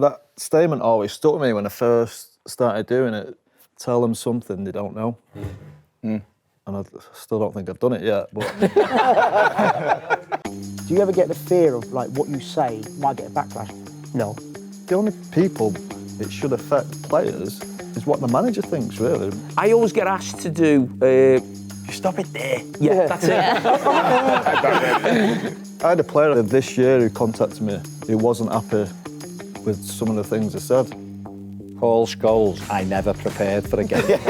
that statement always stuck with me when I first started doing it. Tell them something they don't know. And I still don't think I've done it yet, but... Do you ever get the fear of, like, what you say might get a backlash? No. The only people it should affect players is what the manager thinks, really. I always get asked to do... Stop it there. Yeah, that's it. I had a player this year who contacted me who wasn't happy with some of the things I said. Paul Scholes, I never prepared for a game. It's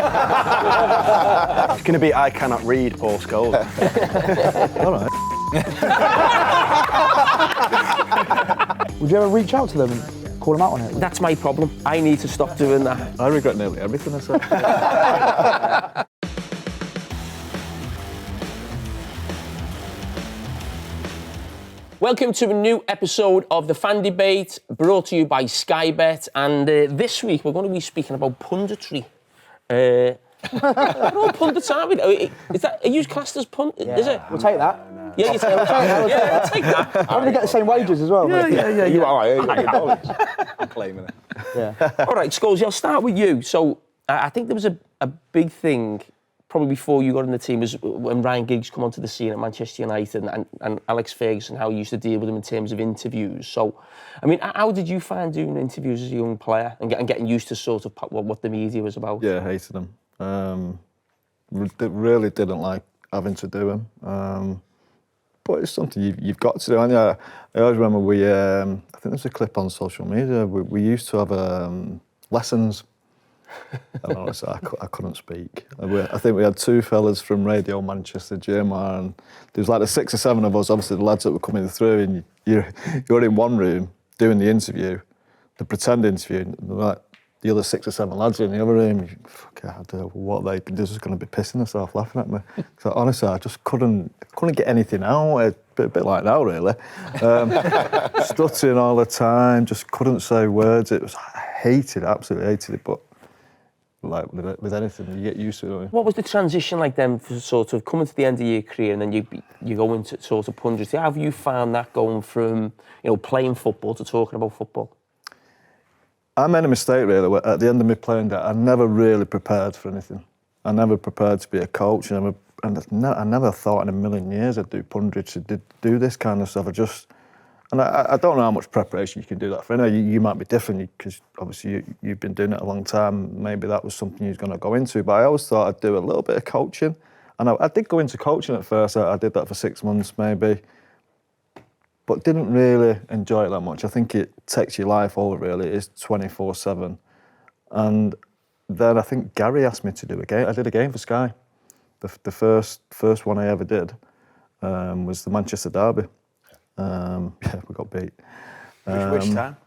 going to be I cannot read Paul Scholes. All right. Would you ever reach out to them and call them out on it? That's my problem. I need to stop doing that. I regret nearly everything I said. Welcome to a new episode of The Fan Debate, brought to you by Sky Bet. And this week we're going to be speaking about punditry. We're all pundits, aren't we? Are you classed as pundit? Yeah. Is it? We'll take that. Yeah, you take that. Yeah, take that. I'm going to get the same wages as well. Yeah. You are, I'm claiming it. Yeah. All right, Scholes, I'll start with you. So I think there was a big thing probably before you got in the team was when Ryan Giggs come onto the scene at Manchester United and Alex Ferguson, how he used to deal with him in terms of interviews. So, I mean, how did you find doing interviews as a young player and getting used to sort of what the media was about? Yeah, I hated them. Really didn't like having to do them. But it's something you've got to do. And I always remember I think there's a clip on social media. We used to have lessons. And honestly, I couldn't speak. I think we had two fellas from Radio Manchester, JMR, and there was like the 6 or 7 of us, obviously the lads that were coming through, and you're in one room doing the interview, the pretend interview, and like the other 6 or 7 lads are in the other room. You think, fuck, I don't know what they're just going to be pissing themselves laughing at me. So honestly, I just couldn't get anything out. A bit like now, really. Stuttering all the time, just couldn't say words. I absolutely hated it, but like with anything, you get used to it, don't you? What was the transition like then for sort of coming to the end of your career and then you go into sort of punditry? How have you found that going from, playing football to talking about football? I made a mistake, really. At the end of my playing day, I never really prepared for anything. I never prepared to be a coach. I never thought in a million years I'd do punditry, do this kind of stuff. I don't know how much preparation you can do that for. I know you might be different because obviously you've been doing it a long time. Maybe that was something you was going to go into. But I always thought I'd do a little bit of coaching. And I did go into coaching at first. I did that for 6 months maybe. But didn't really enjoy it that much. I think it takes your life over, really. It is 24/7. And then I think Gary asked me to do a game. I did a game for Sky. The first one I ever did was the Manchester Derby. Yeah, we got beat. Which time?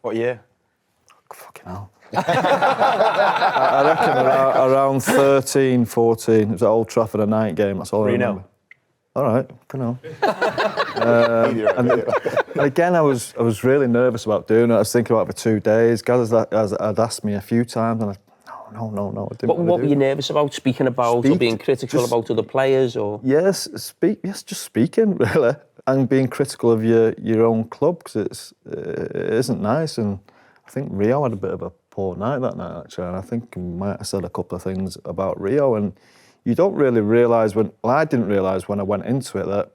What year? Fucking hell. I reckon around 13, 14. It was at Old Trafford, a night game. That's all I remember. 3-0. All right, and again, I was really nervous about doing it. I was thinking about it for 2 days. Guys had asked me a few times, and no. I didn't What were you nervous about? Speaking about or being critical about other players, or yes, just speaking really, and being critical of your own club because it isn't nice. And I think Rio had a bit of a poor night that night actually, and I think I might have said a couple of things about Rio, and you don't really realise I didn't realise when I went into it that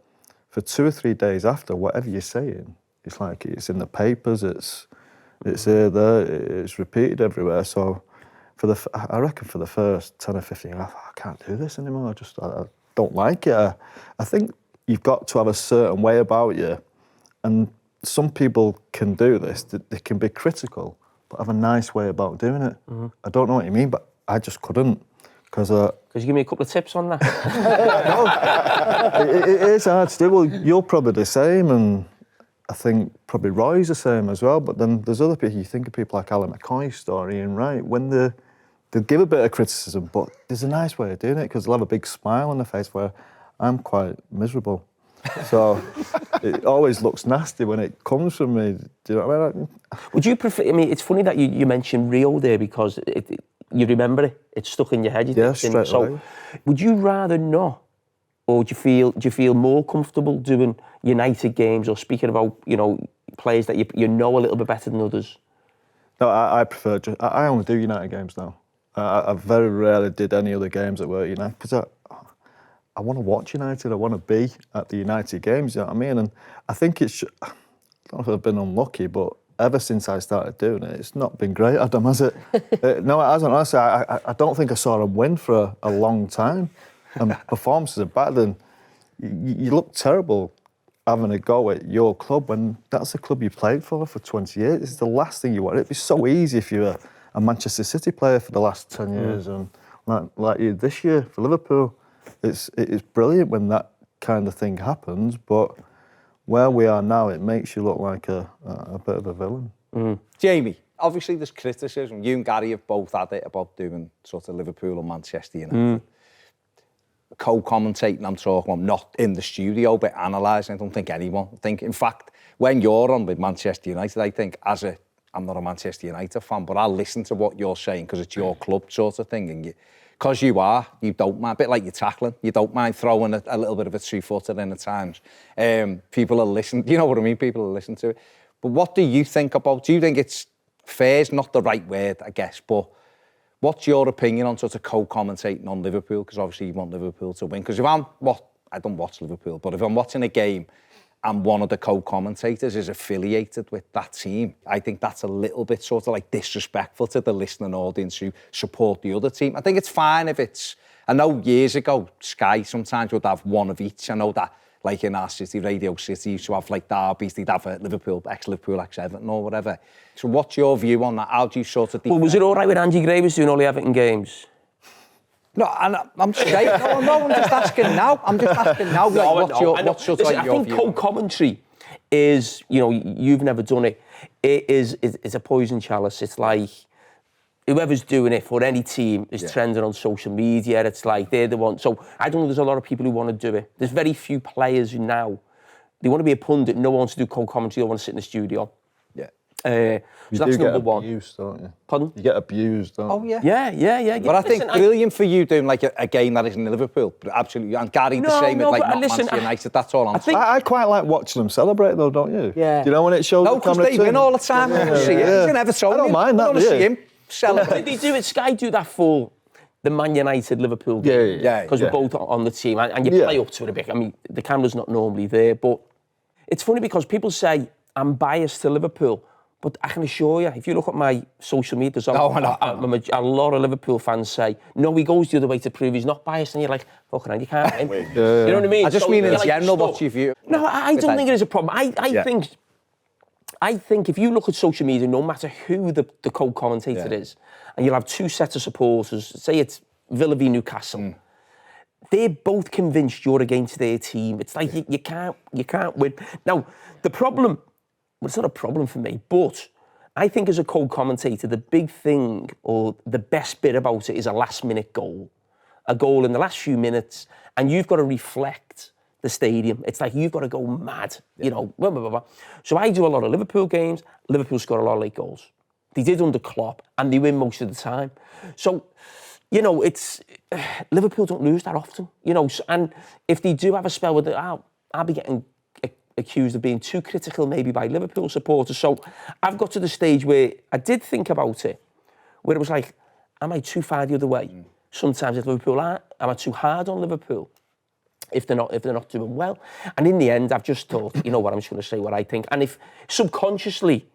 for 2 or 3 days after, whatever you're saying, it's like it's in the papers, it's here, there, it's repeated everywhere. So I reckon for the first 10 or 15, I can't do this anymore. I don't like it. I think you've got to have a certain way about you, and some people can do this. They can be critical, but have a nice way about doing it. Mm-hmm. I don't know what you mean, but I just couldn't. Because you give me a couple of tips on that? No, it is hard to do. Well, you're probably the same, and I think probably Roy's the same as well. But then there's other people, you think of people like Alan McCoy's story, and right, when they give a bit of criticism, but there's a nice way of doing it because they'll have a big smile on their face where I'm quite miserable. So it always looks nasty when it comes from me. Do you know what I mean? Would you prefer, it's funny that you mentioned Rio there because you remember it. It's stuck in your head. Yeah, straight away. Would you rather not, or do you feel more comfortable doing? United games, or speaking about, you know, players that you know a little bit better than others? No, I prefer. I only do United games now. I very rarely did any other games that were United because I want to watch United. I want to be at the United games. You know what I mean? And I think it's. I don't know if I've been unlucky, but ever since I started doing it, it's not been great, Adam, has it? No, it hasn't. Honestly, I don't think I saw them win for a long time. And performances are bad, and you look terrible having a go at your club when that's the club you played for 20 years. It's the last thing you want. It'd be so easy if you were a Manchester City player for the last 10 years, and like you this year for Liverpool. It's brilliant when that kind of thing happens, but where we are now, it makes you look like a bit of a villain. Jamie, obviously there's criticism. You and Gary have both had it about doing sort of Liverpool and Manchester United. Co-commentating, I'm talking about, not in the studio, but analysing. I don't think anyone. In fact, when you're on with Manchester United, I think I'm not a Manchester United fan, but I'll listen to what you're saying because it's your club sort of thing. And because you don't mind, a bit like you're tackling, you don't mind throwing a little bit of a two-footer in at times. People will listen, you know what I mean? People will listen to it. But what do you think about, do you think it's fair is not the right word, I guess, but what's your opinion on sort of co-commentating on Liverpool? Because obviously you want Liverpool to win. Because I don't watch Liverpool, but if I'm watching a game and one of the co-commentators is affiliated with that team, I think that's a little bit sort of like disrespectful to the listening audience who support the other team. I think it's fine if it's, I know years ago, Sky sometimes would have one of each. I know that, like in our city, Radio City, used to have like derbies, they'd have a Liverpool, ex-Everton or whatever. So what's your view on that? How do you sort of... Well, was it all right with Andy Gray was doing all the Everton games? No, I'm straight. No, I'm just asking now. Like, what's your Listen, I think view? co-commentary is, you know, you've never done it. It's a poison chalice. It's like whoever's doing it for any team is trending on social media. It's like they're the one. So I don't know. There's a lot of people who want to do it. There's very few players who now they want to be a pundit. No one wants to do co-commentary. They want to sit in the studio. Yeah. So that's number one. You get abused, don't you? Pardon? You get abused, don't you? Yeah. But I think brilliant for you doing like a game that is in Liverpool. But absolutely, and Gary the same with like not Manchester United. That's all I'm saying. I quite like watching them celebrate though, don't you? Yeah. Do you know when it shows No, the because camera they too? win all the time. I see it. He's never told I don't mind that. I want to see him celebrate. Did they do it? Sky do that for the Man United Liverpool game? Yeah. Because we're both on the team, and you play up to it a bit. I mean, the camera's not normally there, but it's funny because people say I'm biased to Liverpool. But I can assure you, if you look at my social media, there's a lot of Liverpool fans say, no, he goes the other way to prove he's not biased. And you're like, fucking hell, you can't win. You know what I mean? I just mean in general, what's your view? No, I don't think it is a problem. I think if you look at social media, no matter who the co-commentator is, and you'll have two sets of supporters, say it's Villa v Newcastle, they're both convinced you're against their team. It's like you can't win. Now, the problem... Well, it's not a problem for me, but I think as a co-commentator, the big thing or the best bit about it is a last-minute goal. A goal in the last few minutes, and you've got to reflect the stadium. It's like you've got to go mad, you know, blah, blah, blah, blah. So I do a lot of Liverpool games. Liverpool score a lot of late goals. They did under Klopp, and they win most of the time. So, you know, it's... Liverpool don't lose that often, you know, and if they do have a spell with it, I'll be getting... accused of being too critical maybe by Liverpool supporters. So I've got to the stage where I did think about it, where it was like, am I too far the other way? Sometimes if Liverpool am I too hard on Liverpool if they're not doing well? And in the end, I've just thought, you know what, I'm just going to say what I think. And if subconsciously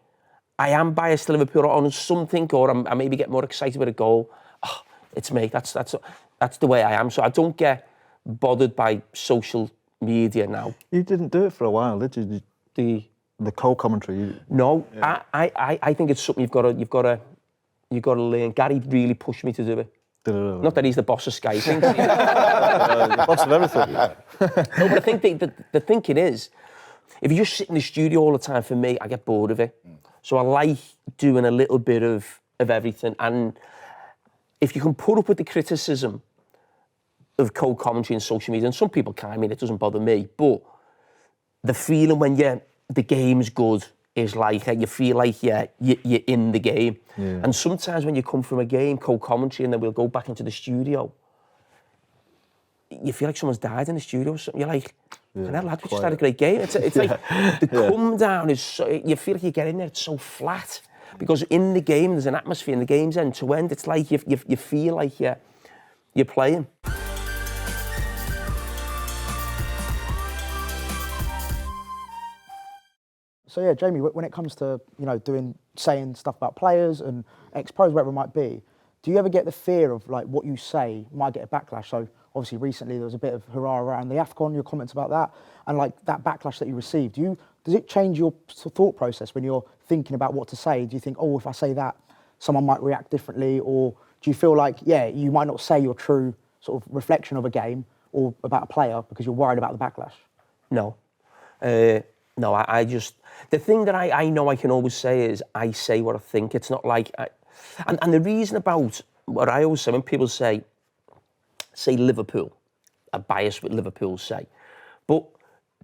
I am biased to Liverpool on something, or I maybe get more excited with a goal, it's me. That's the way I am. So I don't get bothered by social media now. You didn't do it for a while, did you? The co-commentary. No, yeah. I think it's something you've got to learn. Gary really pushed me to do it. Not that he's the boss of Sky. The boss of everything. No, but I think the thinking is, if you just sit in the studio all the time, for me, I get bored of it. So I like doing a little bit of everything. And if you can put up with the criticism of co-commentary and social media, and some people can, I mean, it doesn't bother me, but the feeling when the game's good is like, you feel like you're in the game. Yeah. And sometimes when you come from a game, co-commentary, and then we'll go back into the studio, you feel like someone's died in the studio or something. You're like, and that lad just had a great game. It's like the come down is so, you feel like you get in there, it's so flat. Because in the game, there's an atmosphere, and the game's end to end. It's like you feel like you're playing. So yeah, Jamie, when it comes to saying stuff about players and ex-pros, whatever it might be, do you ever get the fear of like what you say might get a backlash? So obviously recently there was a bit of hurrah around the AFCON, your comments about that, and like that backlash that you received. Does it change your thought process when you're thinking about what to say? Do you think, oh, if I say that, someone might react differently, or do you feel like, yeah, you might not say your true sort of reflection of a game or about a player because you're worried about the backlash? No. No, I just... The thing that I know I can always say is I say what I think. It's not like... And the reason about what I always say, when people say Liverpool, a bias with Liverpool, say, but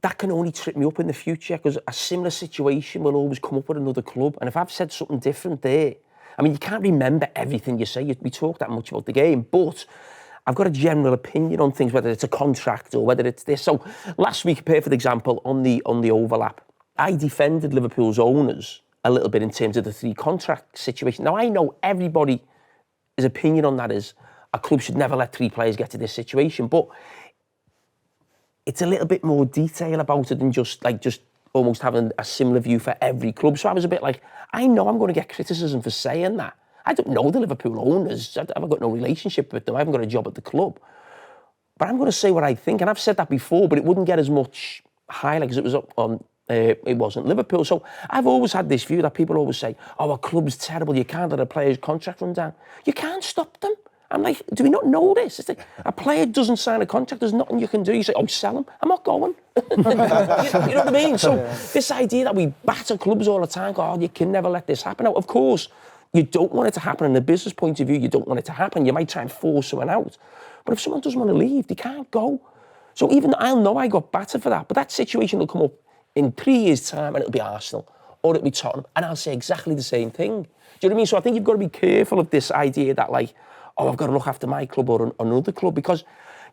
that can only trip me up in the future because a similar situation will always come up with another club. And if I've said something different there, I mean, you can't remember everything you say. We talk that much about the game, but I've got a general opinion on things, whether it's a contract or whether it's this. So last week, perfect example, on the overlap, I defended Liverpool's owners a little bit in terms of the 3 contract situation. Now, I know everybody's opinion on that is a club should never let 3 players get to this situation, but it's a little bit more detail about it than just almost having a similar view for every club. So I was a bit like, I know I'm going to get criticism for saying that. I don't know the Liverpool owners. I haven't got no relationship with them. I haven't got a job at the club. But I'm going to say what I think. And I've said that before, but it wouldn't get as much highlight because it was on. It wasn't Liverpool. So I've always had this view that people always say, oh, a club's terrible. You can't let a player's contract run down. You can't stop them. I'm like, do we not know this? It's like, a player doesn't sign a contract. There's nothing you can do. You say, oh, sell him. I'm not going. you know what I mean? So this idea that we batter clubs all the time, go, oh, you can never let this happen. Now, of course, you don't want it to happen. In a business point of view, you don't want it to happen. You might try and force someone out. But if someone doesn't want to leave, they can't go. So even I'll know I got battered for that. But that situation will come up in 3 years' time and it'll be Arsenal or it'll be Tottenham. And I'll say exactly the same thing. Do you know what I mean? So I think you've got to be careful of this idea that like, oh, I've got to look after my club or another club, because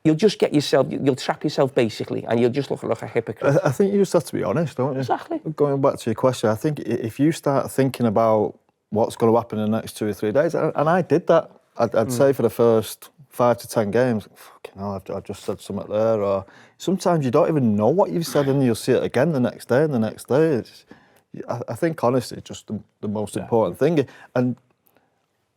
you'll just get yourself, you'll trap yourself basically, and you'll just look like a hypocrite. I think you just have to be honest, don't you? Exactly. Going back to your question, I think if you start thinking about what's going to happen in the next 2 or 3 days, and I did that, I'd say for the first 5 to 10 games, fucking hell, I've just said something there, or sometimes you don't even know what you've said and you'll see it again the next day and the next day. I think honesty is just the most important thing. And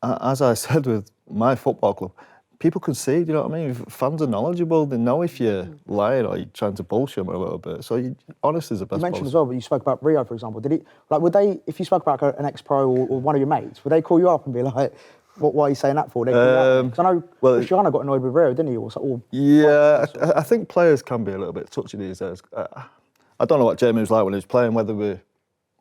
as I said with my football club, people can see, you know what I mean? Fans are knowledgeable, they know if you're lying or you're trying to bullshit them a little bit. So honesty is the best You mentioned policy. as well, but you spoke about Rio, for example. Would they, if you spoke about an ex-pro or one of your mates, would they call you up and be like, why are you saying that for? Because I know Cristiano got annoyed with Rio, didn't he? Yeah, I think players can be a little bit touchy these days. I don't know what Jamie was like when he was playing,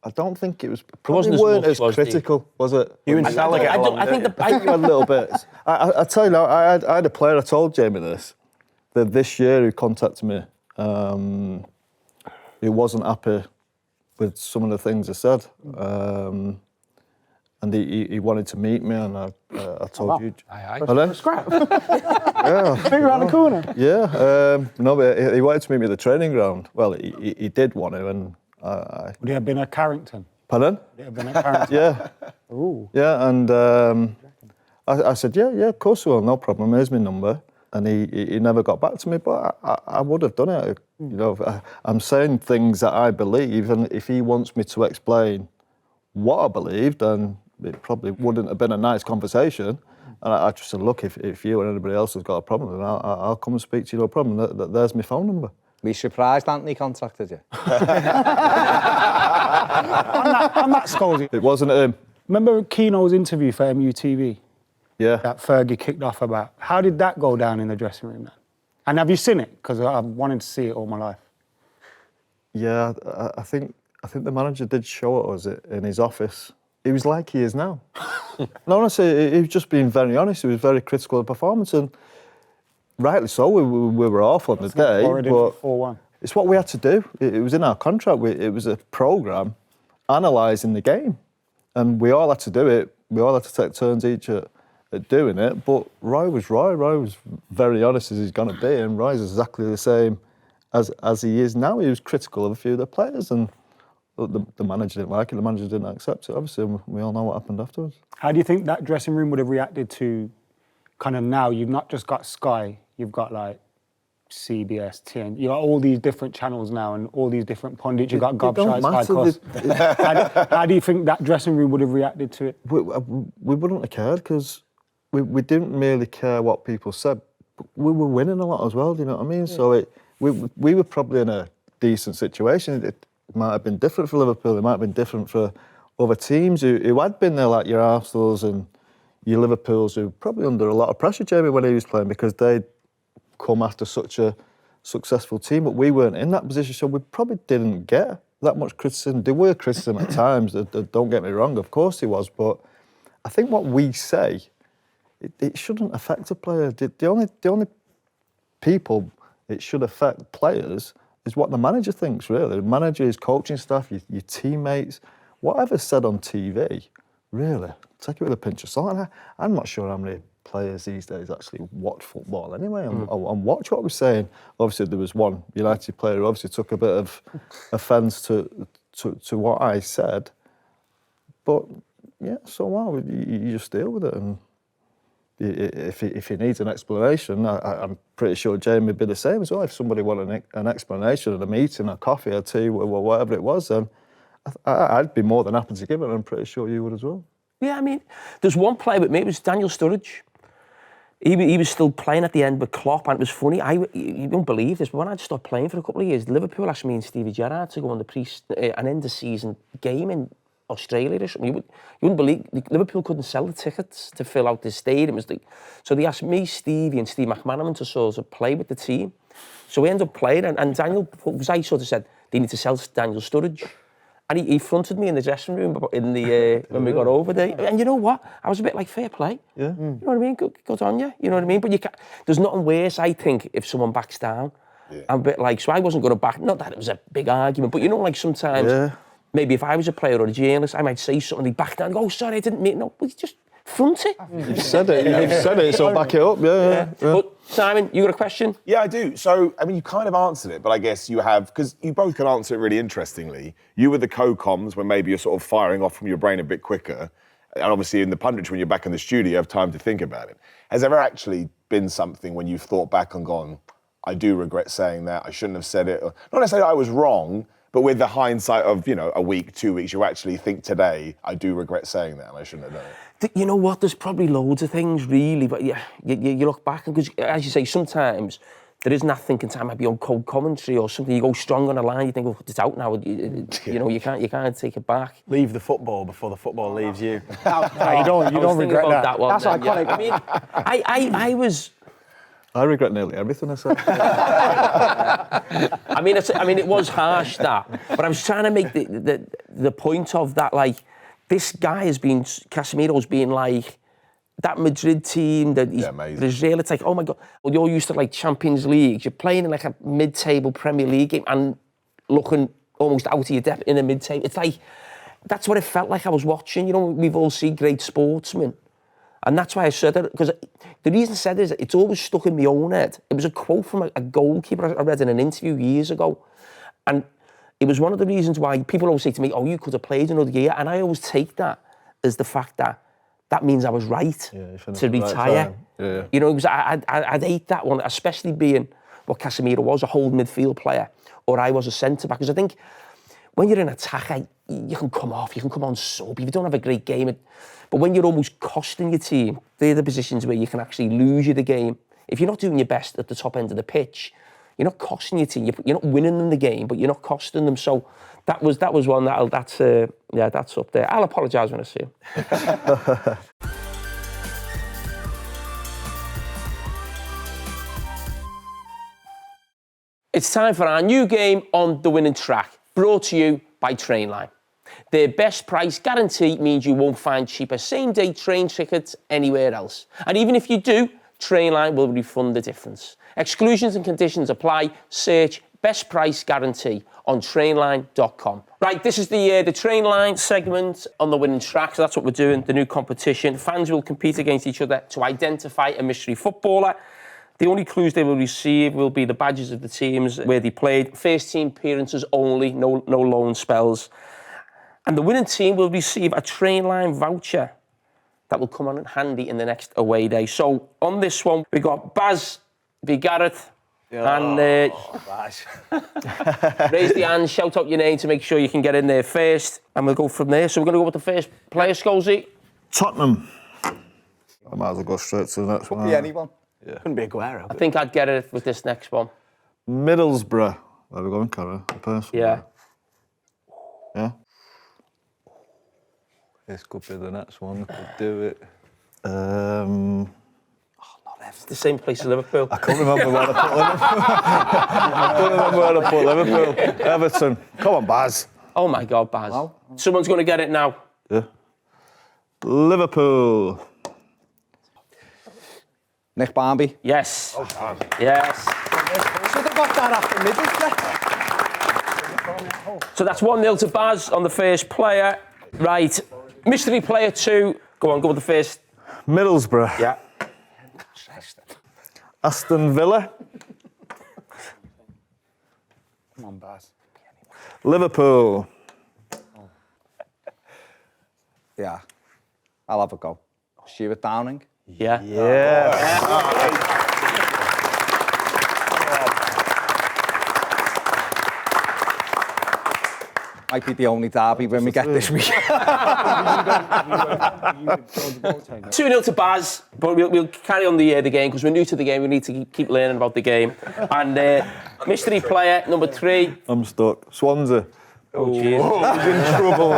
I don't think it was. Probably weren't as critical, was it? You and Salah get along. I think I think a little bit. I tell you now, I had a player. I told Jamie this year who contacted me. He wasn't happy with some of the things I said, and he wanted to meet me, and I told you. Aye. Scrap. Yeah. Finger around the corner. Yeah. No, but he wanted to meet me at the training ground. Well, he did want to, and. Would he have been at Carrington? Pardon? Would he have been at Carrington? Yeah. Ooh. Yeah, and I said, yeah, of course we will, no problem. Here's my number. And he never got back to me, but I would have done it. You know, I'm saying things that I believe, and if he wants me to explain what I believe, then it probably wouldn't have been a nice conversation. And I just said, look, if you and anybody else has got a problem, then I'll come and speak to you, no problem. There's my phone number. Were you surprised Anthony contacted you? On that, Scholes, It wasn't him. remember Keno's interview for MUTV Yeah. that Fergie kicked off about? How did that go down in the dressing room then? And have you seen it? Because I've wanted to see it all my life. Yeah, I think the manager did show it us in his office. He was like he is now. No, honestly, he was just being very honest. He was very critical of the performance, and rightly so. We were awful on the day, but 4-1. it's what we had to do. It was in our contract. It was a programme analysing the game, and we all had to do it. We all had to take turns each at doing it. But Roy was Roy. Roy was very honest as he's going to be, and Roy's exactly the same as he is now. He was critical of a few of the players, and the manager didn't like it. The manager didn't accept it. Obviously, and we all know what happened afterwards. How do you think that dressing room would have reacted to kind of now? You've not just got Sky, you've got like CBS, TN, you've got all these different channels now and all these different pundits. You've got Gobshites, how do you think that dressing room would have reacted to it? We wouldn't have cared because we didn't really care what people said. But we were winning a lot as well, do you know what I mean? Yeah. So we were probably in a decent situation. It might have been different for Liverpool, it might have been different for other teams who had been there, like your Arsenals and your Liverpools, who were probably under a lot of pressure, Jamie, when he was playing, because they'd come after such a successful team, but we weren't in that position, so we probably didn't get that much criticism. There were criticism at times, don't get me wrong, of course there was, but I think what we say, it shouldn't affect a player. The only people it should affect players is what the manager thinks, really. The manager, his coaching staff, your teammates, whatever's said on TV, really, take it with a pinch of salt. I'm not sure how many players these days actually watch football anyway and watch what we're saying. Obviously, there was one United player who obviously took a bit of offence to what I said, but yeah, so what? You just deal with it, and if he needs an explanation, I'm pretty sure Jamie would be the same as well. If somebody wanted an explanation at a meeting, a coffee, or tea, or whatever it was, then I'd be more than happy to give it, and I'm pretty sure you would as well. Yeah, I mean, there's one player with me, it was Daniel Sturridge. He was still playing at the end with Klopp, and it was funny. You don't believe this, but when I'd stopped playing for a couple of years, Liverpool asked me and Stevie Gerrard to go on an end-of-season game in Australia or something. You wouldn't believe, Liverpool couldn't sell the tickets to fill out the stadium. So they asked me, Stevie and Steve McManaman to sort of play with the team. So we ended up playing, and Daniel, because I sort of said, they need to sell Daniel Sturridge. And he fronted me in the dressing room when we got over there. And you know what? I was a bit like, fair play. Yeah. You know what I mean? Good on you. You know what I mean? But there's nothing worse, I think, if someone backs down. Yeah. I'm a bit like, so I wasn't going to back, not that it was a big argument, but you know, like sometimes, maybe if I was a player or a journalist, I might say something, they back down and go, oh, sorry, I didn't mean, no, but just front it. You've said it, so back it up, yeah. But Simon, you got a question? Yeah, I do. So, I mean, you kind of answered it, but I guess you have, because you both can answer it really interestingly. You were the co-coms when maybe you're sort of firing off from your brain a bit quicker. And obviously in the Punditry, when you're back in the studio, you have time to think about it. Has there ever actually been something when you've thought back and gone, I do regret saying that, I shouldn't have said it, or not necessarily I was wrong, but with the hindsight of, you know, a week, 2 weeks, you actually think today, I do regret saying that and I shouldn't have done it. You know what, there's probably loads of things really, but yeah, you look back, and because as you say, sometimes there isn't that thinking time, maybe on co-commentary or something, you go strong on a line, you think, oh, it's out now, you know, you can't take it back. Leave the football before the football leaves you. You don't regret that. One, that's then, iconic. Yeah. I mean, I regret nearly everything I said. I mean, it was harsh, that, but I was trying to make the point of that, like, this guy has been, Casemiro's been like, that Madrid team, the Israel, it's like, oh my God, well, you're used to like Champions League, you're playing in like a mid-table Premier League game and looking almost out of your depth in a mid-table. It's like, that's what it felt like I was watching. You know, we've all seen great sportsmen. And that's why I said it, because the reason I said it is it's always stuck in my own head. It was a quote from a goalkeeper I read in an interview years ago. And it was one of the reasons why people always say to me, oh, you could have played another year. And I always take that as the fact that means I was right to retire. Yeah. You know, because I'd hate that one, especially being what Casemiro was, a holding midfield player, or I was a centre-back. Because I think when you're an attacker, you can come off, you can come on sub, if you don't have a great game. But when you're almost costing your team, they're the positions where you can actually lose you the game. If you're not doing your best at the top end of the pitch, you're not costing your team. You're not winning them the game, but you're not costing them. So that was one that's up there. I'll apologise when I see him. It's time for our new game on the winning track, brought to you by Trainline. Their best price guarantee means you won't find cheaper same-day train tickets anywhere else. And even if you do, Trainline will refund the difference. Exclusions and conditions apply. Search best price guarantee on trainline.com. Right, this is the Trainline segment on the winning track. So that's what we're doing, the new competition. Fans will compete against each other to identify a mystery footballer. The only clues they will receive will be the badges of the teams where they played. First team appearances only, no loan spells. And the winning team will receive a Trainline voucher that will come on in handy in the next away day. So on this one, we got Baz v Gareth. And raise the hand, shout out your name to make sure you can get in there first. And we'll go from there. So we're going to go with the first player, Scholesy. Tottenham. I might as well go straight to the next one. Could be anyone. Yeah. Couldn't be Aguero. I think I'd get it with this next one. Middlesbrough. Where are we going, Carra? The first one? Yeah. Yeah? This could be the next one. Could do it. It's the same place as Liverpool. I can't remember where I put Liverpool. I can't remember where I put Liverpool. Everton. Come on, Baz. Oh my God, Baz. Someone's going to get it now. Yeah. Liverpool. Nick Barmby. Yes. Yes. Should have got that after Middlesbrough. So that's 1-0 to Baz on the first player. Right. Mystery player 2. Go with the first. Middlesbrough. Yeah. Aston Villa. Come on, Baz. Liverpool. Yeah, I'll have a go. Stuart Downing. Yeah. Yeah. Might be the only derby when we get this week. 2-0 to Baz, but we'll carry on the game because we're new to the game. We need to keep learning about the game. And mystery player number 3. I'm stuck. Swansea. Oh, jeez. He's in trouble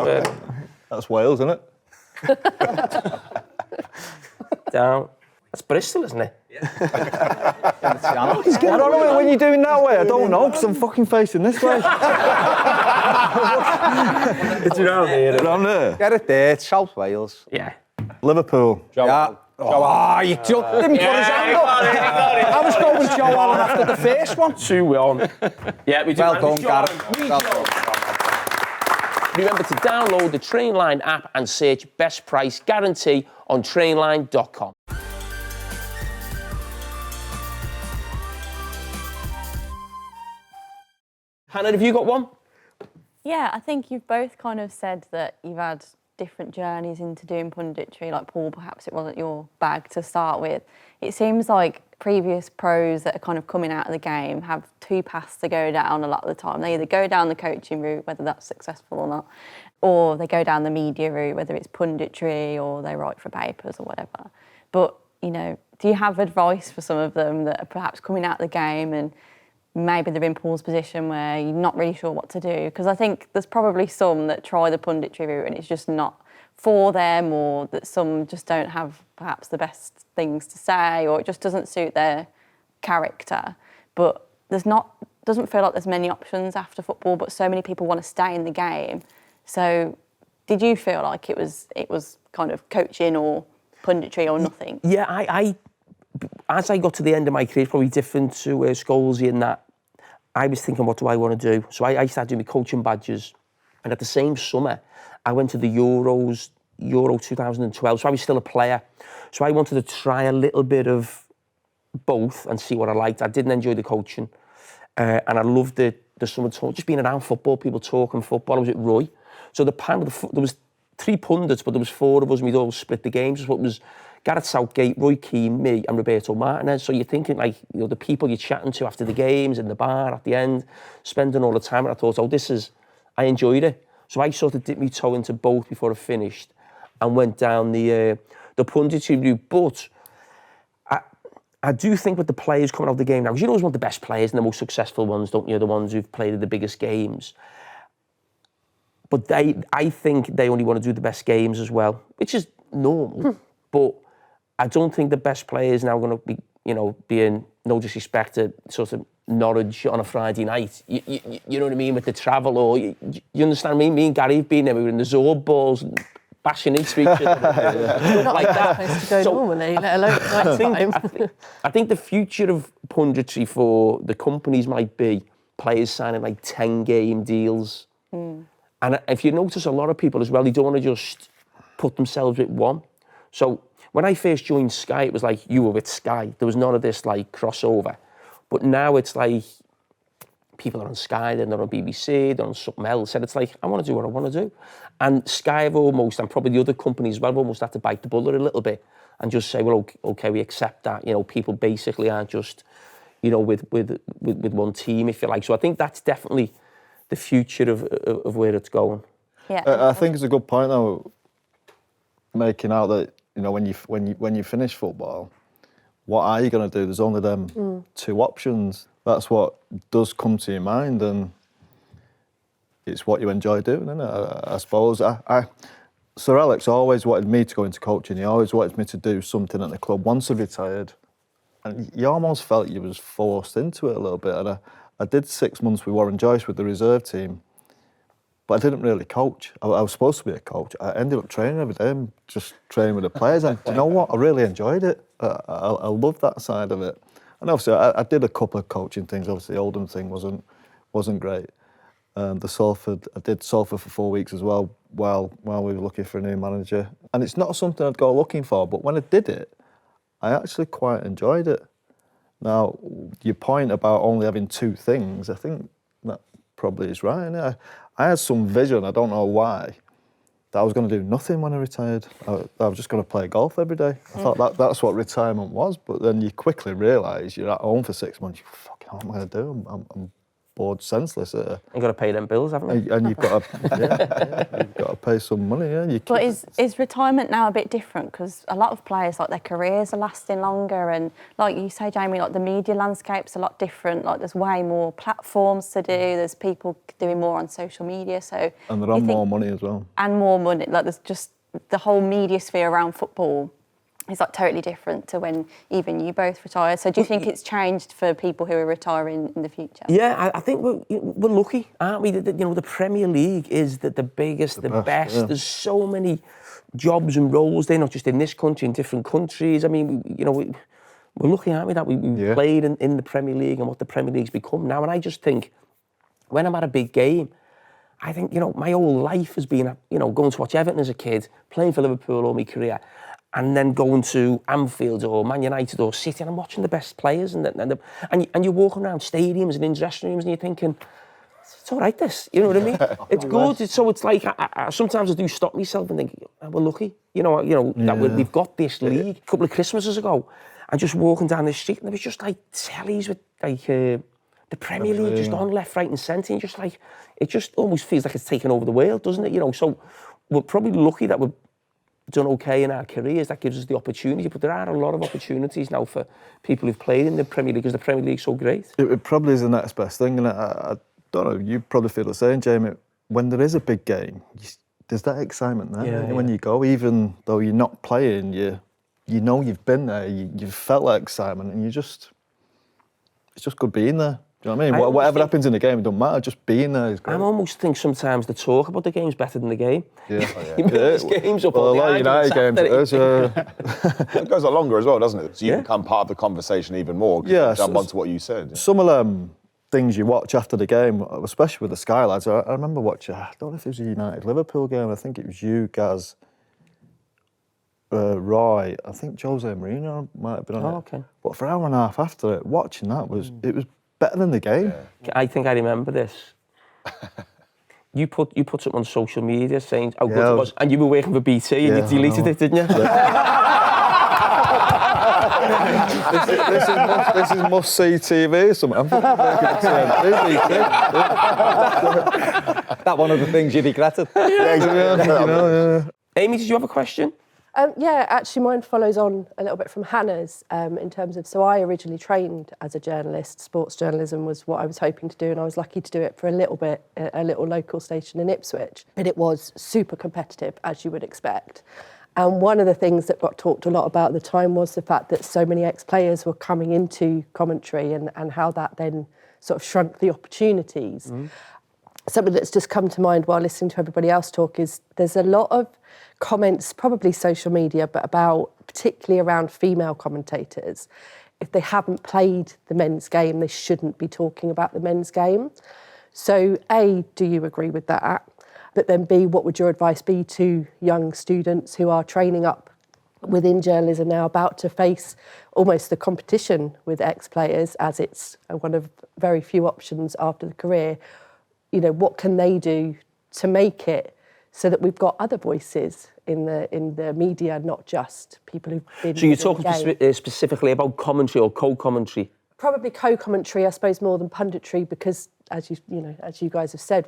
there. That's Wales, isn't it? Down. That's Bristol, isn't it? I don't know when you're doing that way. I don't know because I'm fucking facing this way. It's around here. Around there. Get it there, it's South Wales. Yeah. Liverpool. Yeah. Oh, you didn't put his hand up. I was going with Joe Allen after the first one. 2-1. Yeah, we do. Well done, Gareth. Well done. Remember to download the Trainline app and search Best Price Guarantee on trainline.com. Hannah, have you got one? Yeah, I think you've both kind of said that you've had different journeys into doing punditry. Like Paul, perhaps it wasn't your bag to start with. It seems like previous pros that are kind of coming out of the game have 2 paths to go down a lot of the time. They either go down the coaching route, whether that's successful or not, or they go down the media route, whether it's punditry or they write for papers or whatever. But, you know, do you have advice for some of them that are perhaps coming out of the game and maybe they're in Paul's position where you're not really sure what to do? Because I think there's probably some that try the punditry route and it's just not for them, or that some just don't have perhaps the best things to say, or it just doesn't suit their character. But doesn't feel like there's many options after football, but so many people want to stay in the game. So did you feel like it was kind of coaching or punditry or nothing? Yeah, I as I got to the end of my career, it's probably different to Scholesy in that I was thinking, what do I want to do? So I started doing my coaching badges. And at the same summer, I went to the Euro 2012. So I was still a player. So I wanted to try a little bit of both and see what I liked. I didn't enjoy the coaching. And I loved the summer talk, just being around football, people talking football. I was at Roy. So the panel, there was 3 pundits, but there was 4 of us, and we'd all split the games. So it was Gareth Southgate, Roy Keane, me, and Roberto Martinez. So you're thinking, like, you know, the people you're chatting to after the games, in the bar, at the end, spending all the time. And I thought, I enjoyed it. So I sort of dipped my toe into both before I finished and went down the punditry route. But I do think with the players coming out of the game now, because you always want the best players and the most successful ones, don't you? The ones who've played at the biggest games. But I think they only want to do the best games as well, which is normal. But I don't think the best players now are going to be, you know, being, no disrespect to sort of Norwich on a Friday night. You know what I mean, with the travel, or you understand me? Me and Gary have been there. We were in the Zorb balls and bashing into each other like that. Supposed to go normally, let alone I think the future of punditry for the companies might be players signing like 10-game deals. And if you notice, a lot of people as well, they don't want to just put themselves with one. So when I first joined Sky, it was like you were with Sky. There was none of this like crossover. But now it's like people are on Sky, then they're on BBC, they're on something else. And it's like, I want to do what I want to do. And Sky have almost, and probably the other companies as well, have almost had to bite the bullet a little bit and just say, well, okay, we accept that. You know, people basically aren't just, you know, with one team, if you like. So I think that's definitely the future of where it's going. Yeah. I think it's a good point though, making out that, you know, when you finish football, what are you going to do? There's only them two options. That's what does come to your mind, and it's what you enjoy doing, isn't it? I suppose. Sir Alex always wanted me to go into coaching. He always wanted me to do something at the club. Once I retired, and you almost felt you was forced into it a little bit. And I did 6 months with Warren Joyce with the reserve team, but I didn't really coach. I was supposed to be a coach. I ended up training every day and just training with the players. And do you know what? I really enjoyed it. I loved that side of it. And obviously, I did a couple of coaching things. Obviously, the Oldham thing wasn't great. The Salford, I did Salford for 4 weeks as well, while we were looking for a new manager. And it's not something I'd go looking for, but when I did it, I actually quite enjoyed it. Now, your point about only having two things, I think that probably is right. Innit? I had some vision, I don't know why, that I was going to do nothing when I retired. I was just going to play golf every day. I thought that's what retirement was, but then you quickly realise you're at home for 6 months, you fucking, what am I going to do? I'm bored senseless. You've got to pay them bills, haven't you? And you've got to, you've got to pay some money, yeah. But is retirement now a bit different? Because a lot of players, like, their careers are lasting longer, and like you say, Jamie, like the media landscape's a lot different. Like, there's way more platforms to do. There's people doing more on social media. So and they're on more money as well. And more money. Like, there's just the whole media sphere around football is like totally different to when even you both retired. So do you think it's changed for people who are retiring in the future? Yeah, I think we're lucky, aren't we? You know, the Premier League is the biggest, the best. Yeah. There's so many jobs and roles there, not just in this country, in different countries. I mean, you know, we're lucky, aren't we, that we played in the Premier League and what the Premier League's become now. And I just think, when I'm at a big game, I think, you know, my whole life has been, you know, going to watch Everton as a kid, playing for Liverpool all my career, and then going to Anfield or Man United or City, and I'm watching the best players, and you're walking around stadiums and in dressing rooms, and you're thinking, it's all right, this, you know what I mean? It's good. So it's like, sometimes I do stop myself and think, we're lucky, you know that we've got this league. A couple of Christmases ago, and just walking down the street, and there was just like tellies with like the Premier League just on left, right, and centre, and just like, it just almost feels like it's taken over the world, doesn't it? You know, so we're probably lucky that we've done okay in our careers. That gives us the opportunity, but there are a lot of opportunities now for people who've played in the Premier League, because the Premier League's so great. It probably is the next best thing, and I don't know, you probably feel the same, Jamie. When there is a big game, there's that excitement there. When you go, even though you're not playing, you know you've been there, you've felt that excitement, and it's just good being there. Do you know what I mean? Whatever happens in the game, it don't matter. Just being there is great. I almost think sometimes the talk about the game's better than the game. Yeah. You make these games up. Well, a lot of United games it is. It goes a lot longer as well, doesn't it? So you become part of the conversation even more. Yeah. Jump onto what you said. Some of them things you watch after the game, especially with the Sky lads. I remember watching, I don't know if it was a United-Liverpool game. I think it was you, Gaz, Roy. I think Jose Mourinho might have been on it. Okay. But for an hour and a half after it, watching that was better than the game. Yeah. I think I remember this. You put something on social media saying how good it was, and you were working for BT and you deleted it, didn't you? This is must-see TV or something. I'm That one of the things you regretted. Amy, did you have a question? Yeah, actually mine follows on a little bit from Hannah's in terms of, so I originally trained as a journalist. Sports journalism was what I was hoping to do, and I was lucky to do it for a little bit, a little local station in Ipswich. But it was super competitive, as you would expect. And one of the things that got talked a lot about at the time was the fact that so many ex-players were coming into commentary, and how that then sort of shrunk the opportunities. Something that's just come to mind while listening to everybody else talk is there's a lot of comments, probably social media, but particularly around female commentators. If they haven't played the men's game, they shouldn't be talking about the men's game. So A, do you agree with that? But then B, what would your advice be to young students who are training up within journalism now about to face almost the competition with ex-players, as it's one of very few options after the career. You know, what can they do to make it so that we've got other voices in the media, not just people who've been. So you're talking specifically about commentary or co-commentary? Probably co-commentary, I suppose, more than punditry, because as you guys have said,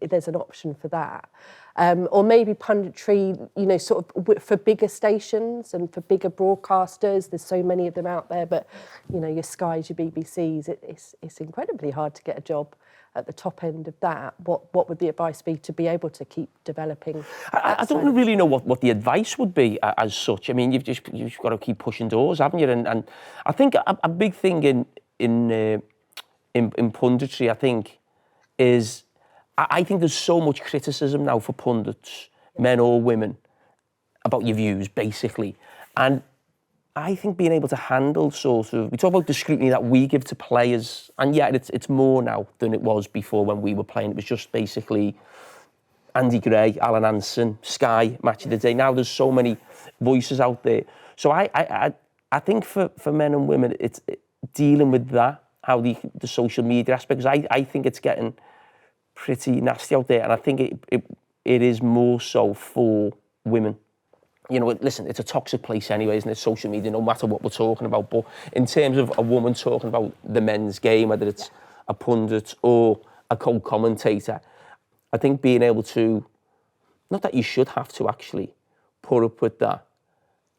there's an option for that. Or maybe punditry, sort of for bigger stations and for bigger broadcasters. There's so many of them out there, but your Skies, your BBCs, it's incredibly hard to get a job at the top end of that. What would the advice be to be able to keep developing? I don't really know what the advice would be as such. I mean, you've got to keep pushing doors, haven't you? And I think a big thing in punditry, I think, is I think there's so much criticism now for pundits, men or women, about your views, basically. And I think being able to handle we talk about the scrutiny that we give to players, and yet it's more now than it was before when we were playing. It was just basically Andy Gray, Alan Hansen, Sky, Match of the Day. Now there's so many voices out there. So I think for men and women, it's dealing with that, how the social media aspect, because I think it's getting pretty nasty out there, and I think it is more so for women. Listen, it's a toxic place anyway, isn't it? Social media, no matter what we're talking about. But in terms of a woman talking about the men's game, whether it's a pundit or a co-commentator, I think being able to, not that you should have to actually put up with that.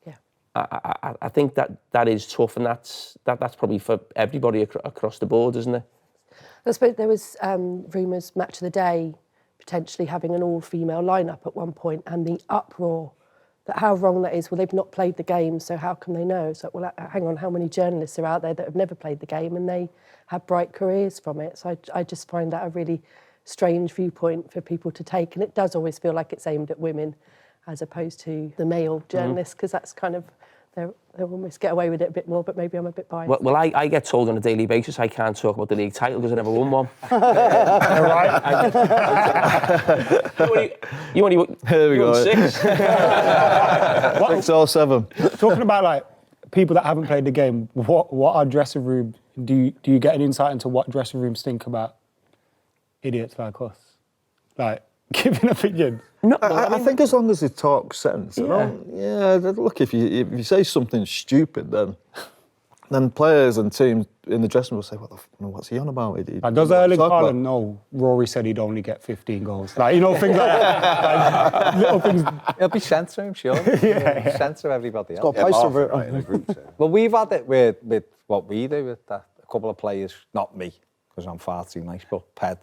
Yeah. I think that is tough, and that's probably for everybody across the board, isn't it? I suppose there was rumours, Match of the Day, potentially having an all-female lineup at one point, and the uproar. That how wrong that is. Well, they've not played the game, so how can they know? So, well, hang on, how many journalists are out there that have never played the game and they have bright careers from it? So I just find that a really strange viewpoint for people to take. And it does always feel like it's aimed at women as opposed to the male journalists, because that's kind of, they almost get away with it a bit more, but maybe I'm a bit biased. Well, I get told on a daily basis I can't talk about the league title because I never won one. You only won Here we go. 6. 6 or 7. Talking about like people that haven't played the game, what are dressing rooms? Do you get an insight into what dressing rooms think about idiots like us? Like, give an opinion. No, I think as long as they talk sense, look, if you say something stupid, then players and teams in the dressing room will say, what's he on about? Does Erling Haaland know Rory said he'd only get 15 goals? Like, things like that. Like, little things. He'll be sent to him, sure. Yeah. Sent to everybody else. Got a post over it. In a group chat. Well, we've had it with what we do with a couple of players, not me, because I'm far too nice, but Ped,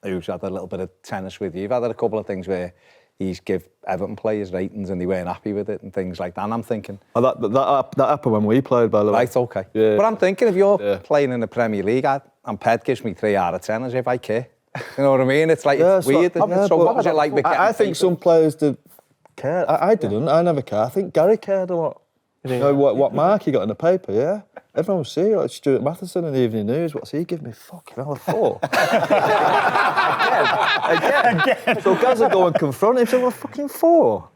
who's had a little bit of tennis with you. You've had a couple of things where he's give Everton players ratings and they weren't happy with it and things like that. And I'm thinking... Oh, that happened when we played, by the way. Right, OK. Yeah. But I'm thinking, if you're playing in the Premier League and Ped gives me 3 out of 10, as if I care. You know what I mean? It's like, it's weird, isn't it? So what was it like with I think some players did care. I didn't. I never cared. I think Gary cared a lot. What mark he got in the paper, yeah? Everyone was seeing, like Stuart Matheson in the Evening News. What's he giving me? Fucking hell, a 4. Again. So guys would go and confront him. Say, fucking 4.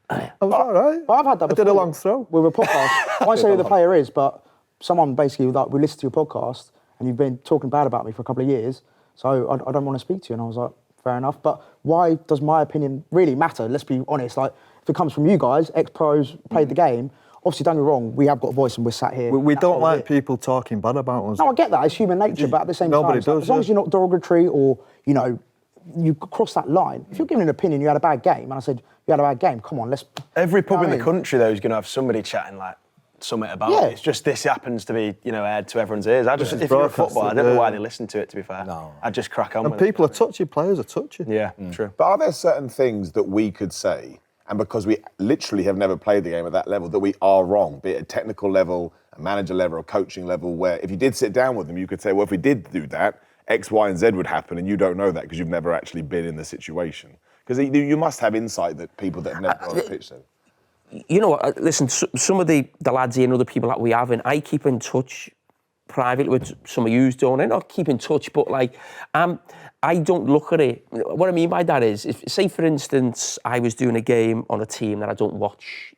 I was all right. But I've had that before. I did a long throw. With a podcast. I won't say who the player is, but someone basically, like, we listened to your podcast and you've been talking bad about me for a couple of years, so I don't want to speak to you. And I was like, fair enough. But why does my opinion really matter? Let's be honest. Like, if it comes from you guys, ex-pros, played the game, obviously, don't get me wrong, we have got a voice and we're sat here. We don't like people talking bad about us. No, I get that. It's human nature, but at the same time, Nobody does, as long as you're not derogatory or, you cross that line. If you're giving an opinion, you had a bad game, and I said, you had a bad game, come on, let's... Every pub in the country, though, is going to have somebody chatting, like, something about it. It's just this happens to be, aired to everyone's ears. If you're a footballer, I don't know why they listen to it, to be fair. No. I'd just crack on with it. And people are touchy, players are touchy. Yeah, true. But are there certain things that we could say, and because we literally have never played the game at that level, that we are wrong, be it a technical level, a manager level, a coaching level, where if you did sit down with them, you could say, well, if we did do that, X, Y, and Z would happen, and you don't know that because you've never actually been in the situation. Because you must have insight that people that have never got on the pitch said. Listen, some of the lads here and other people that we have, and I keep in touch privately with some of yous, don't I? Not keep in touch, but like, I don't look at it. What I mean by that is, if, say for instance, I was doing a game on a team that I don't watch,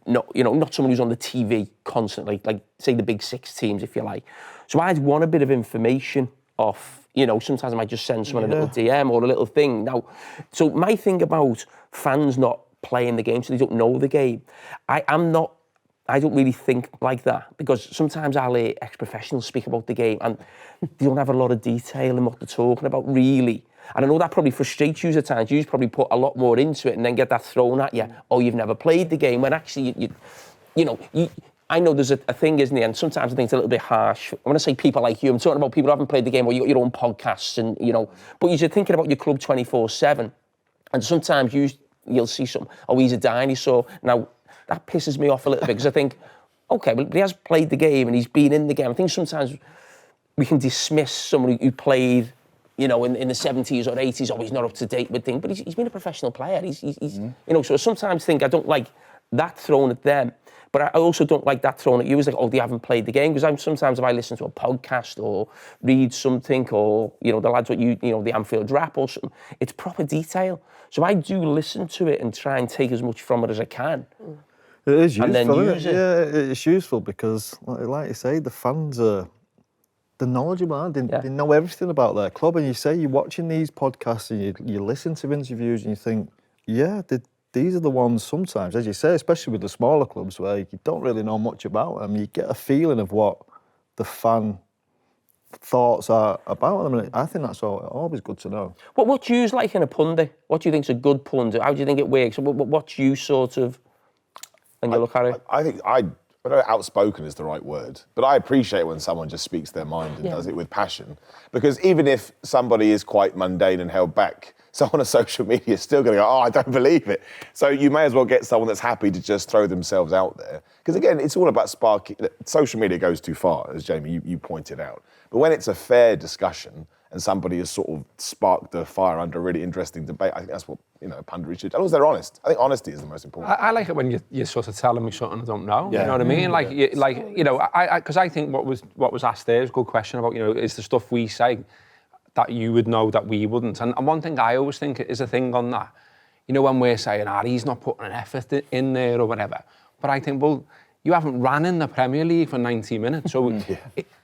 not someone who's on the TV constantly, like say the big six teams, if you like. So I'd want a bit of information off, sometimes I might just send someone a little DM or a little thing. Now, so my thing about fans not playing the game, so they don't know the game, I don't really think like that, because sometimes I'll hear ex-professionals speak about the game and they don't have a lot of detail in what they're talking about, really. And I know that probably frustrates you at times. You probably put a lot more into it and then get that thrown at you. Oh, you've never played the game. When actually, I know there's a thing, isn't there? And sometimes I think it's a little bit harsh. When I say people like you, I'm talking about people who haven't played the game, or you got your own podcasts and, but you're thinking about your club 24/7. And sometimes you'll see he's a dinosaur. Now, that pisses me off a little bit, because I think, okay, well, he has played the game and he's been in the game. I think sometimes we can dismiss someone who played, in the 70s or 80s, he's not up to date with things, but he's been a professional player. He's so I sometimes think I don't like that thrown at them, but I also don't like that thrown at you. It's like, they haven't played the game, because sometimes if I listen to a podcast or read something, or, the lads the Anfield Rap or something, it's proper detail. So I do listen to it and try and take as much from it as I can. It is useful, and then use it. Yeah, it's useful because, like you say, the fans are knowledgeable. They know everything about their club. And you say you're watching these podcasts and you listen to interviews and you think, these are the ones sometimes, as you say, especially with the smaller clubs where you don't really know much about them. You get a feeling of what the fan thoughts are about them. And I think that's always good to know. What do you like in a pundit? What do you think's a good pundit? How do you think it works? What's you sort of... And you look at it? I think I don't know, outspoken is the right word, but I appreciate when someone just speaks their mind and does it with passion. Because even if somebody is quite mundane and held back, someone on social media is still going to go, I don't believe it. So you may as well get someone that's happy to just throw themselves out there. Because again, it's all about sparking. Social media goes too far, as Jamie, you pointed out. But when it's a fair discussion and somebody has sort of sparked the fire under a really interesting debate, I think that's what, punditry should. As long as they're honest. I think honesty is the most important. I like it when you sort of telling me something I don't know. Yeah. You know what I mean? Because I think what was asked there is a good question about, is the stuff we say that you would know that we wouldn't. And one thing I always think is a thing on that, when we're saying, he's not putting an effort in there or whatever. But I think, well, you haven't ran in the Premier League for 90 minutes, so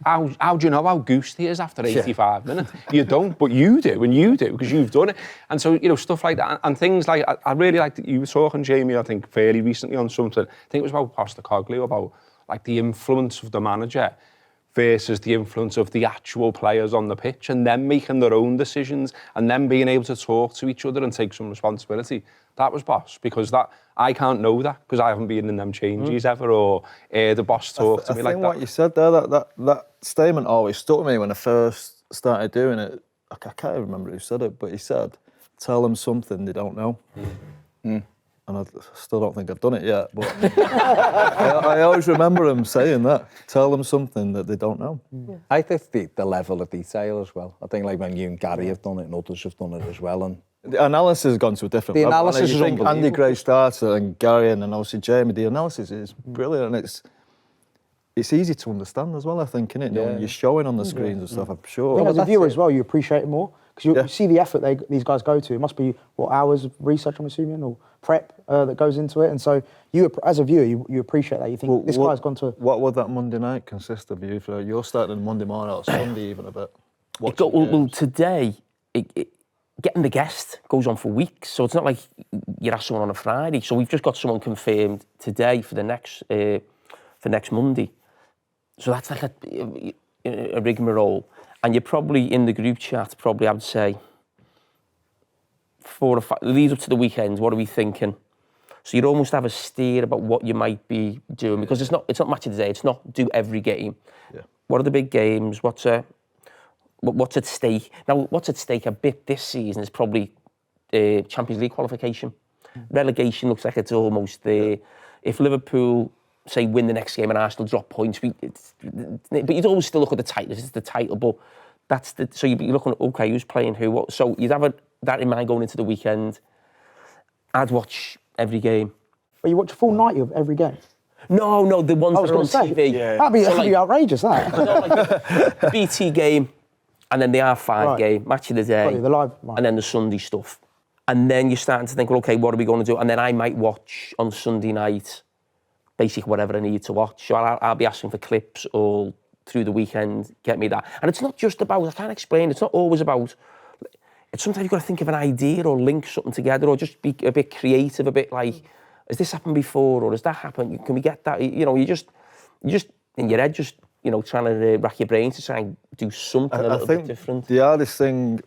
how do you know how goosed he is after 85 minutes? You don't, but you do, and you do, because you've done it. And so, stuff like that, and things like, I really like that you were talking, Jamie, I think, fairly recently on something, I think it was about Postecoglou, about, like, the influence of the manager versus the influence of the actual players on the pitch, and them making their own decisions, and them being able to talk to each other and take some responsibility. That was boss, because I can't know that, because I haven't been in them changes ever, or the boss talk to me like that. I think what you said there, that statement always stuck with me when I first started doing it. I can't even remember who said it, but he said, tell them something they don't know. And I still don't think I've done it yet, but I always remember him saying that. Tell them something that they don't know. I think the level of detail as well. I think like when you and Gary have done it and others have done it as well. And the analysis has gone to a different level. The analysis is unbelievable. Andy Gray started and Gary and obviously Jamie, the analysis is brilliant, and it's easy to understand as well, I think, isn't it? When you're showing on the screens and stuff, I'm sure. As a viewer as well, you appreciate it more, because you see the effort these guys go to. It must be, hours of research, I'm assuming, or prep that goes into it. And so you, as a viewer, you appreciate that. You think, this guy's gone to... What would that Monday night consist of? You're starting on Monday morning or Sunday even a bit. Well, today, getting the guest goes on for weeks, so it's not like you ask someone on a Friday. So we've just got someone confirmed today for the next Monday. So that's like a rigmarole. And you're probably in the group chat, I would say, 4 or 5, lead up to the weekend, what are we thinking? So you'd almost have a steer about what you might be doing, because it's not match of the day, it's not do every game. Yeah. What are the big games? What's at stake? Now, what's at stake a bit this season is probably Champions League qualification. Relegation looks like it's almost there. If Liverpool, say, win the next game and Arsenal drop points, but you'd always still look at the title. It's the title, but so you'd be looking at, okay, who's playing who, what. So you'd have that in mind going into the weekend. I'd watch every game. But you watch a full night of every game? No, the ones I was that are on going to say, TV. that'd be outrageous, that. Like, BT game, and then the R5 game, match of the day, the live one. and then the Sunday stuff. And then you're starting to think, well, okay, what are we going to do? And then I might watch on Sunday night, basically whatever I need to watch. So I'll be asking for clips all through the weekend, get me that. And it's not just about, I can't explain, it's not always about, it's sometimes you've got to think of an idea or link something together or just be a bit creative, a bit like, has this happened before or has that happened? Can we get that? You know, you just in your head, just, you know, trying to rack your brain to try and do something a little bit different. The hardest thing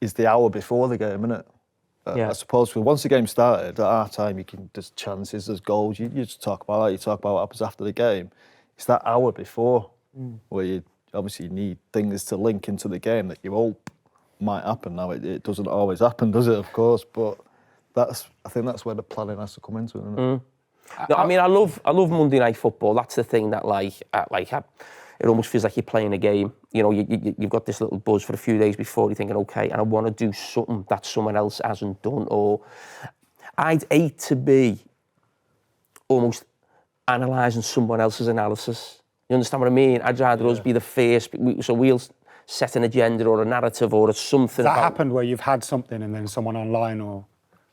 is the hour before the game, isn't it? I suppose, because once the game started, at half time, there's chances, there's goals, you just talk about that, you talk about what happens after the game. It's that hour before where you obviously need things to link into the game that you hope might happen. Now, it doesn't always happen, does it, of course, but I think that's where the planning has to come into it, isn't it? No, I mean, I love Monday Night Football. That's the thing that, it almost feels like you're playing a game. You know, you've got this little buzz for a few days before. You're thinking, okay, and I want to do something that someone else hasn't done. Or I'd hate to be almost analysing someone else's analysis. You understand what I mean? I'd rather us be the first. So we'll set an agenda or a narrative or something. Has that happened where you've had something and then someone online or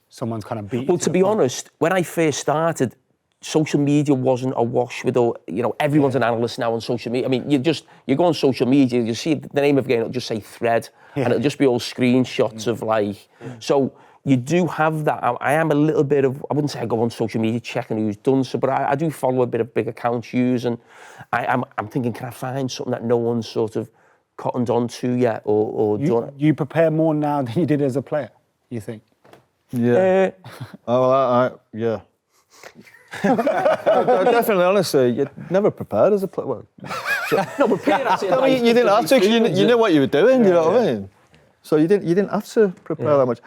someone's kind of beat you? Well, to be honest, when I first started, social media wasn't awash with all, you know, everyone's an analyst now on social media. I mean, you go on social media, you see the name of the game, it'll just say thread, and it'll just be all screenshots of so you do have that. I am a little bit of, I wouldn't say I go on social media checking who's done so, but I do follow a bit of big accounts use, and I'm thinking, can I find something that no one's sort of cottoned onto yet, or done? You prepare more now than you did as a player, you think? Yeah. Yeah. Definitely, honestly, you're never prepared as a player. Well, No, prepared as in, like, you didn't have to, 'cause you knew what you were doing, you know what I mean? So you didn't have to prepare that much.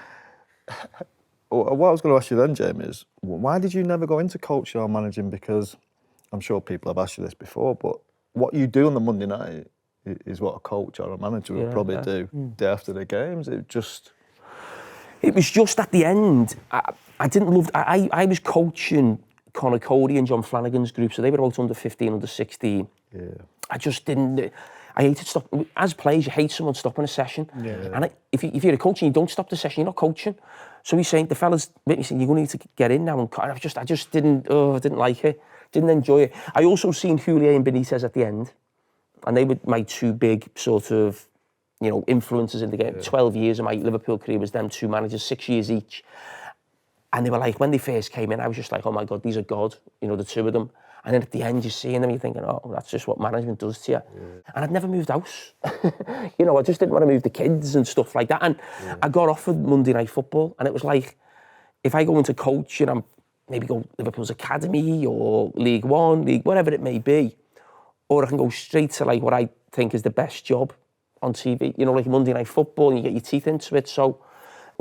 What I was going to ask you then, Jamie, is why did you never go into coaching or managing? Because I'm sure people have asked you this before, but what you do on the Monday night is what a coach or a manager would probably do day after the games. It was just at the end. I didn't love. I was coaching Carragher and John Flanagan's group, so they were about under 15, under 16. Yeah. I just didn't. I hated stop. As players, you hate someone stopping a session. Yeah. And if you're a coach and you don't stop the session, you're not coaching. So he's saying, the fellas, he's saying, you're going to need to get in now. And I just didn't. I didn't like it. Didn't enjoy it. I also seen Julian and Benitez at the end, and they were my two big sort of, you know, influences in the game. 12 years of my Liverpool career was them two managers, 6 years each. And they were like, when they first came in, I was just like, oh my God, these are God, you know, the two of them. And then at the end, you're seeing them, you're thinking, oh, that's just what management does to you. Yeah. And I'd never moved house. You know, I just didn't want to move the kids and stuff like that. And I got offered Monday Night Football, and it was like, if I go into coaching, I'm maybe go Liverpool's Academy or League One, whatever it may be, or I can go straight to like what I think is the best job on TV, you know, like Monday Night Football, and you get your teeth into it. So,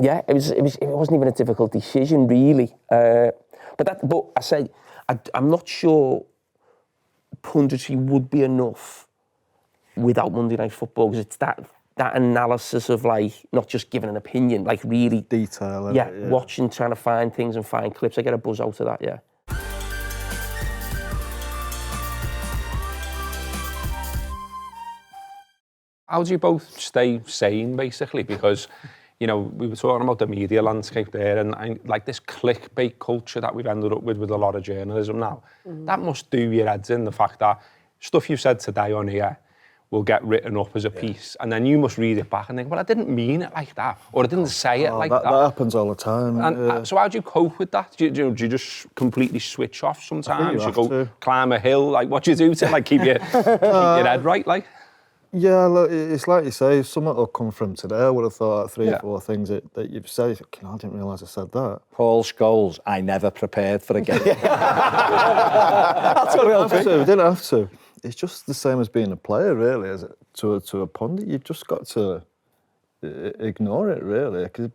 yeah, it wasn't even a difficult decision, really. But I said, I'm not sure Punditry would be enough without Monday Night Football, because it's that analysis of, like, not just giving an opinion, like really detail. Yeah, watching, trying to find things and find clips. I get a buzz out of that. Yeah. How do you both stay sane, basically? Because, you know, we were talking about the media landscape there, and like this clickbait culture that we've ended up with a lot of journalism now. That must do your heads in, the fact that stuff you've said today on here will get written up as a piece, and then you must read it back and think, well, I didn't mean it like that, or I didn't say it like that. That happens all the time. And so how do you cope with that? Do you just completely switch off sometimes? You go climb a hill? Like, what do you do to, like, keep your head right, like? Yeah, look, it's like you say, something will come from today. I would have thought 3 or 4 things that you've said. I didn't realise I said that. Paul Scholes, I never prepared for a game. That's what I didn't have to. It's just the same as being a player, really, as to a pundit. You've just got to ignore it, really. Because,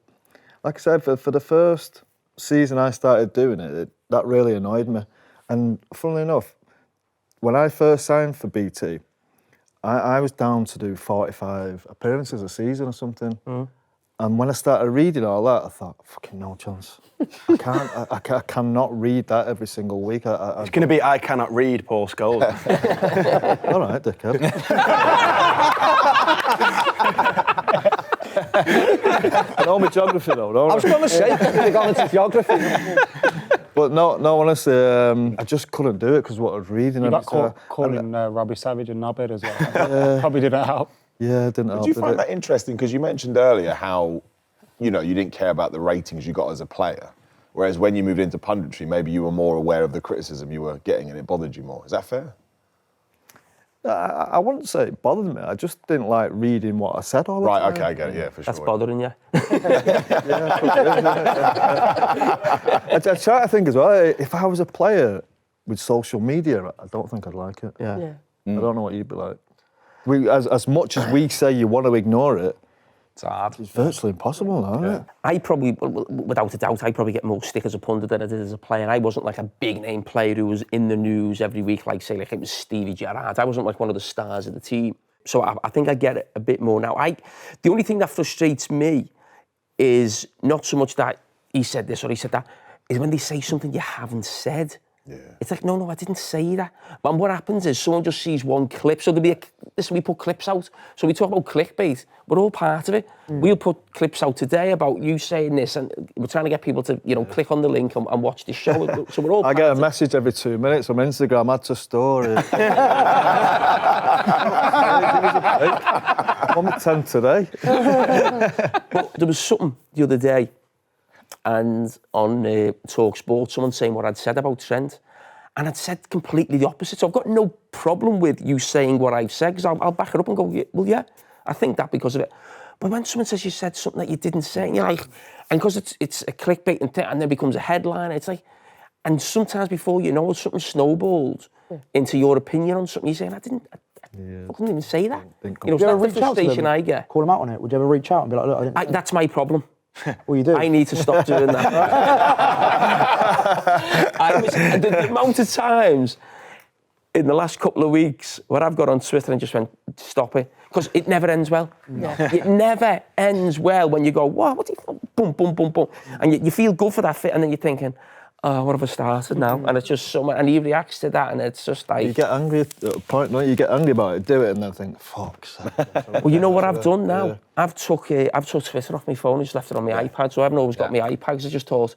like I said, for the first season I started doing it, that really annoyed me. And funnily enough, when I first signed for BT, I was down to do 45 appearances a season or something. And when I started reading all that, I thought, fucking no chance. I can't. I cannot read that every single week. It's going to be I cannot read Paul Scholes. All right, dickhead. I know my geography though, don't I? I was going to say, you're going into geography. But no, honestly, I just couldn't do it because what I was reading. You and got calling Robbie Savage a knobhead as well. Probably didn't help. Yeah, it didn't help. Do you find that interesting? Because you mentioned earlier how, you didn't care about the ratings you got as a player. Whereas when you moved into punditry, maybe you were more aware of the criticism you were getting and it bothered you more. Is that fair? I wouldn't say it bothered me. I just didn't like reading what I said all the time. Right, okay, I get it, yeah, for sure. That's bothering you. I try to think as well, if I was a player with social media, I don't think I'd like it. Yeah. I don't know what you'd be like. As much as we say you want to ignore it, it's hard. It's virtually impossible now, isn't it? I probably, without a doubt, I probably get more stick as a pundit than I did as a player. I wasn't like a big name player who was in the news every week, like say, like it was Stevie Gerrard. I wasn't like one of the stars of the team. So I think I get it a bit more now. The only thing that frustrates me is not so much that he said this or he said that, is when they say something you haven't said. Yeah. It's like, no, I didn't say that. But what happens is someone just sees one clip. So we put clips out. So we talk about clickbait. We're all part of it. We'll put clips out today about you saying this, and we're trying to get people to, click on the link and watch the show. So we're all I get a message every 2 minutes from Instagram, add to story. I'm at 10 today. But there was something the other day, and on Talk Sport, someone saying what I'd said about Trent, and I'd said completely the opposite. So I've got no problem with you saying what I've said, because I'll back it up and go, well, yeah, I think that because of it. But when someone says you said something that you didn't say, and you're like, and because it's a clickbait and then it becomes a headline, it's like, and sometimes before you know it, something snowballed into your opinion on something, you're saying, I couldn't even say that. Would you ever reach out to them? I get. Call them out on it? Would you ever reach out and be like, look, I didn't... That's my problem. Well, you do. I need to stop doing that. The amount of times in the last couple of weeks where I've got on Twitter and just went, stop it. Because it never ends well. No. It never ends well when you go, wow, what do you... Boom, boom, boom, boom. And you feel good for that fit, and then you're thinking, oh, what have I started now? And it's just so much, and he reacts to that, and it's just like... You get angry at a point, don't you? You get angry about it, do it, and then think, fuck. Well, you know what I've done now? Yeah. I've took Twitter off my phone and just left it on my iPad, so I haven't always got my iPad, because I just thought,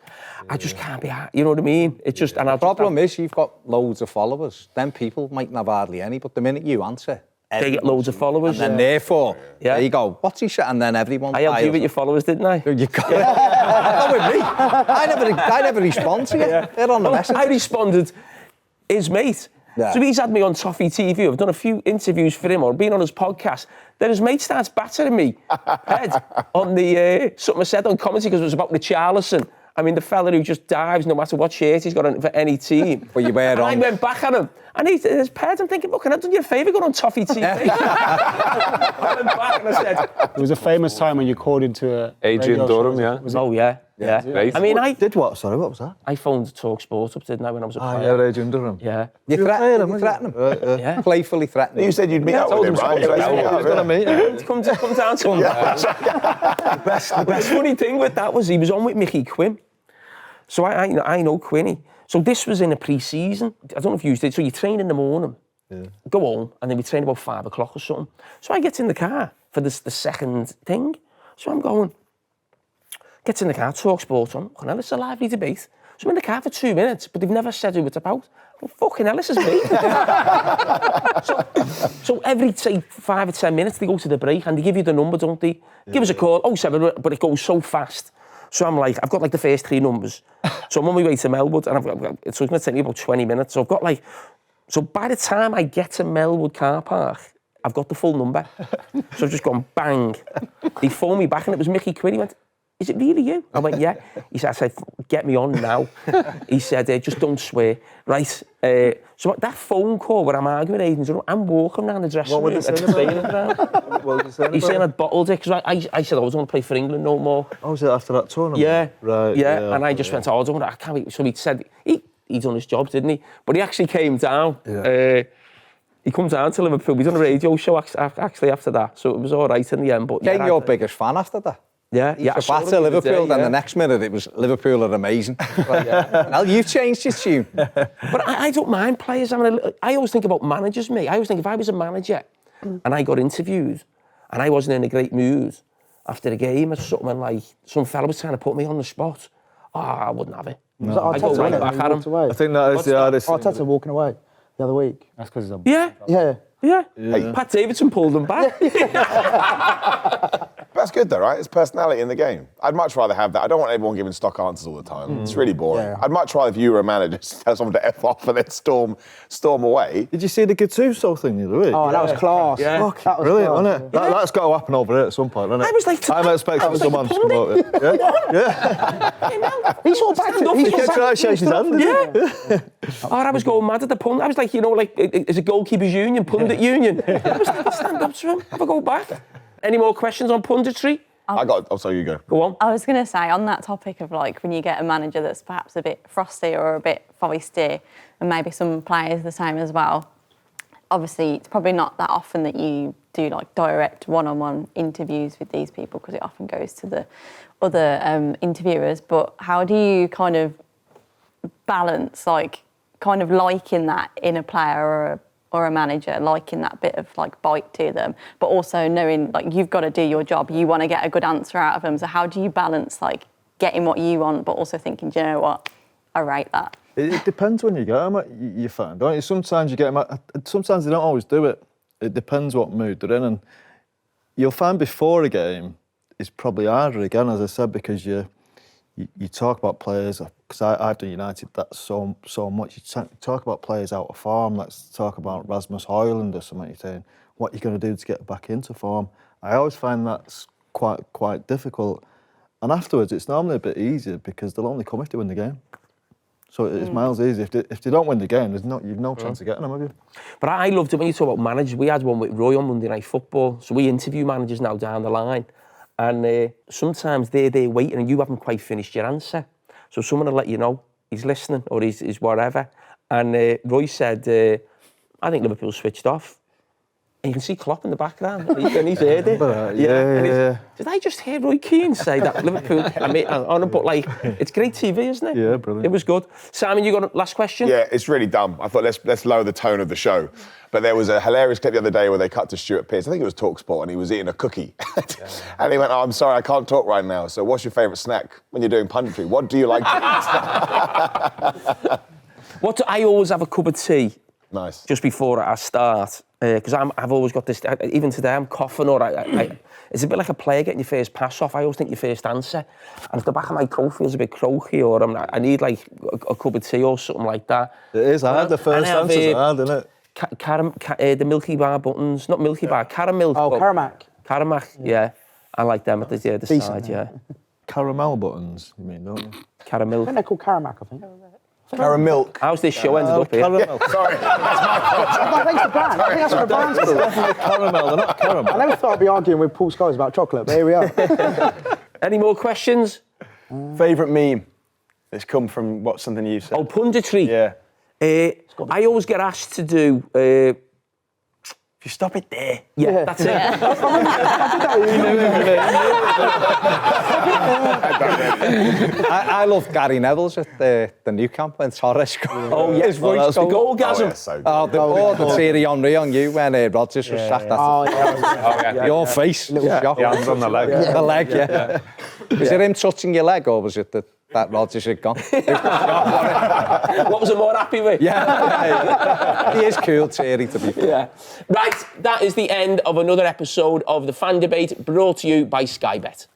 I just can't be... You know what I mean? It's just... And the problem is, you've got loads of followers. Then people mightn't have hardly any, but the minute you answer... They get loads of followers. And then therefore, there you go, what's he saying? And then everyone... I helped you with your followers, didn't I? You got not with me. I never respond to you. They're on the message. I responded, his mate. Yeah. So he's had me on Toffee TV. I've done a few interviews for him or been on his podcast. Then his mate starts battering me head on the something I said on commentary, because it was about Richarlison. I mean, the fella who just dives no matter what shirt he's got on for any team. Well, you wear on. I went back at him. And his parents, I'm thinking, look, can I do you a favour, go on Toffee TV? I went back and I said... There was a famous time when you called into... Adrian Durham, yeah. Yeah. Right. I mean, I... Did what? Sorry, what was that? I phoned Talk Sport up, didn't I, when I was a player? Oh, yeah, Adrian Durham. Yeah. You threatened him? Yeah. Playfully threatened him. You said you'd meet up with him, right? He was going to meet him. Come down to him. The best funny thing with that was he was on with Mickey Quinn. So I know Quinny. So this was in a pre-season. I don't know if you used it. So you train in the morning, go home, and then we train about 5 o'clock or something. So I get in the car for the second thing. So I'm going, gets in the car, Talk Sport on. Fucking hell, it's a lively debate. So I'm in the car for 2 minutes, but they've never said who it's about. Well, fucking hell, this is me. so every, say, 5 or 10 minutes, they go to the break and they give you the number, don't they? Give us a call, 07, but it goes so fast. So I'm like, I've got like the first 3 numbers. So I'm on my way to Melwood, and it's going to take me about 20 minutes. So I've got like, so by the time I get to Melwood car park, I've got the full number. So I've just gone bang. He phoned me back and it was Mickey Quinn. He went, is it really you? I went, yeah. He said, I said, get me on now. He said, just don't swear. Right. So that phone call where I'm arguing with Aidan, I'm walking around the dressing room and training ground. He's saying I'd bottled it, because I said I was going to play for England no more. Oh, was it after that tournament? Yeah. Right. Yeah. And I just went, I can't wait. So he said, he done his job, didn't he? But he actually came down. Yeah. He comes down to Liverpool. We done a radio show actually after that, so it was all right in the end. But Getting your biggest fan after that? Yeah, He took that to Liverpool, then the next minute it was Liverpool are amazing. Well, you've changed your tune. But I don't mind players having I always think about managers, mate. I always think if I was a manager and I got interviewed and I wasn't in a great mood after the game or something, and like some fella was trying to put me on the spot, I wouldn't have it. No. I go right back at him. I think that is the hardest thing. Arteta walking away the other week. That's because he's a... Yeah. Hey, Pat Davidson pulled them back. That's good though, right? It's personality in the game. I'd much rather have that. I don't want everyone giving stock answers all the time. It's really boring. Yeah. I'd much rather if you were a manager, just tell someone to F off and then storm away. Did you see the Gattuso thing the other week? Oh, that was class. Yeah. Fuck, that was Brilliant, class. wasn't it? That's got to happen over here at some point, hasn't it? I was like, I'm expecting someone to come out. Yeah. He sort of backed it. He kept trying to shake his hand. I was going mad at the pundit. I was like, it's a goalkeepers union, pundit union. I was like, stand up to him, have a go back. Any more questions on punditry? Sorry, you go. Go on. I was going to say, on that topic of like when you get a manager that's perhaps a bit frosty or a bit feisty, and maybe some players the same as well, obviously it's probably not that often that you do like direct one-on-one interviews with these people because it often goes to the other interviewers, but how do you kind of balance like kind of liking that in a player or a manager, liking that bit of like bite to them, but also knowing like you've got to do your job, you want to get a good answer out of them. So how do you balance like getting what you want, but also thinking, do you know what, I rate that? It depends when you get them, you find, don't you? Sometimes you get them, sometimes they don't always do it. It depends what mood they're in, and you'll find before a game it's probably harder again, as I said, because you talk about players, because I've done United that so much. You talk about players out of form. Let's talk about Rasmus Højlund or something. You're saying what you're going to do to get back into form. I always find that's quite difficult. And afterwards, it's normally a bit easier because they'll only come if they win the game. So it's miles easier. If they don't win the game, you've no chance of getting them, have you? But I loved it when you talk about managers. We had one with Roy on Monday Night Football, so we interview managers now down the line. And sometimes they're there waiting and you haven't quite finished your answer. So someone will let you know he's listening or he's whatever. And Roy said, I think Liverpool switched off. And you can see Klopp in the background and he's heard it. Yeah. Did I just hear Roy Keane say that Liverpool? But like, it's great TV, isn't it? Yeah, brilliant. It was good. Simon, you got a last question? Yeah, it's really dumb. I thought let's lower the tone of the show. But there was a hilarious clip the other day where they cut to Stuart Pearce. I think it was TalkSport, and he was eating a cookie. And he went, I'm sorry, I can't talk right now. So what's your favourite snack when you're doing punditry? What do you like to eat? I always have a cup of tea. Nice. Just before I start. Because I've always got this, even today I'm coughing or it's a bit like a player getting your first pass off. I always think your first answer. And if the back of my coat feels a bit croaky or I need like a cup of tea or something like that. It is hard, the first answer's hard, isn't it? The Milky Bar buttons, not Milky Bar, caramel. Oh, Caramac. Caramac, yeah. I like them at the Decent, side, yeah. Caramel buttons, you mean, don't you? Caramel. I think they're called Caramac, I think. Carra milk. How's this show ended up here? Caramel. Sorry, that's my fault. I think it's the brand. I think that's what the brand's called. Definitely caramel, they're not caramel. I never thought I'd be arguing with Paul Scholes about chocolate, but here we are. Any more questions? Favourite meme that's come from something you've said? Oh, punditry. Yeah. I always get asked to do... If you stop it there. Yeah, that's it. I love Gary Neville's at the new camp when Torres scored. Oh, yes. His voice The goalgasm. Yeah, so good. the Thierry Henry on you when Rodgers was sacked. Oh, yeah. Your face. Shock. The hands on the leg. The leg, yeah. Was it him touching your leg or was it that Rodgers had gone? What was I more happy with? Yeah. He is cool, Thierry, to be fair. Yeah. Right, that is the end of another episode of The Fan Debate, brought to you by Sky Bet.